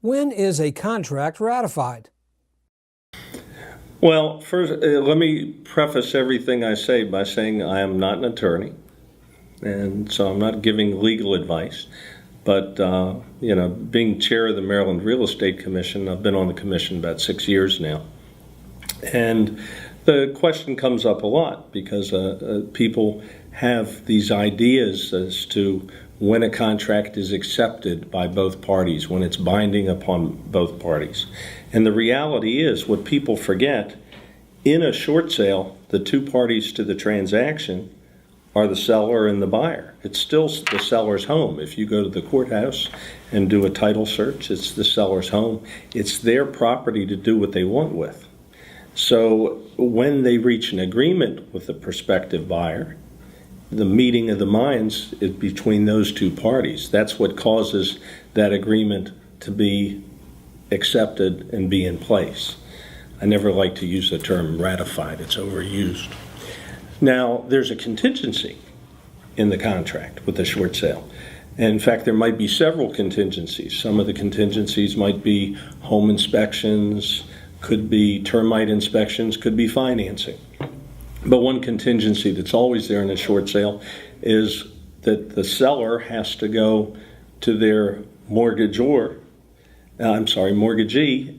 When is a contract ratified? Well, first, let me preface everything I say by saying I am not an attorney, and so I'm not giving legal advice. But, being chair of the Maryland Real Estate Commission, I've been on the commission about 6 years now. And the question comes up a lot because people have these ideas as to when a contract is accepted by both parties, when it's binding upon both parties. And the reality is, what people forget, in a short sale, the two parties to the transaction are the seller and the buyer. It's still the seller's home. If you go to the courthouse and do a title search, it's the seller's home. It's their property to do what they want with. So when they reach an agreement with the prospective buyer, the meeting of the minds is between those two parties. That's what causes that agreement to be accepted and be in place. I never like to use the term ratified. It's overused. Now, there's a contingency in the contract with the short sale. And in fact, there might be several contingencies. Some of the contingencies might be home inspections, could be termite inspections, could be financing. But one contingency that's always there in a short sale is that the seller has to go to their mortgagee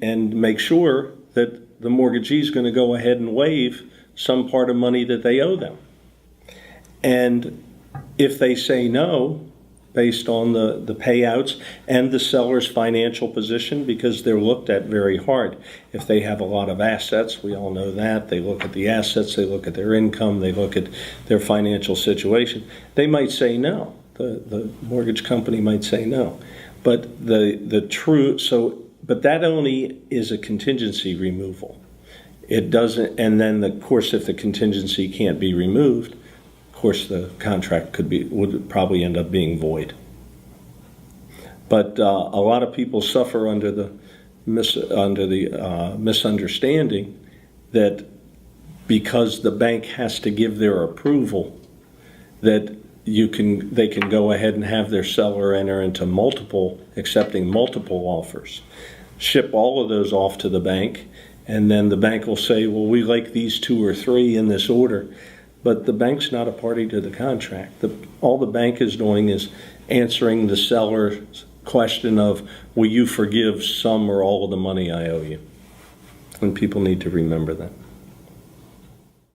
and make sure that the mortgagee is going to go ahead and waive some part of money that they owe them. And if they say no, based on the payouts and the seller's financial position, because they're looked at very hard. If they have a lot of assets, we all know that, they look at the assets, they look at their income, they look at their financial situation, they might say no. The mortgage company might say no. But but that only is a contingency removal. It doesn't, and then of course, if the contingency can't be removed, of course the contract would probably end up being void. But a lot of people suffer under the misunderstanding that because the bank has to give their approval, that they can go ahead and have their seller enter into accepting multiple offers, ship all of those off to the bank, and then the bank will say, well, we like these 2 or 3 in this order. But the bank's not a party to the contract. All the bank is doing is answering the seller's question of, will you forgive some or all of the money I owe you? And people need to remember that.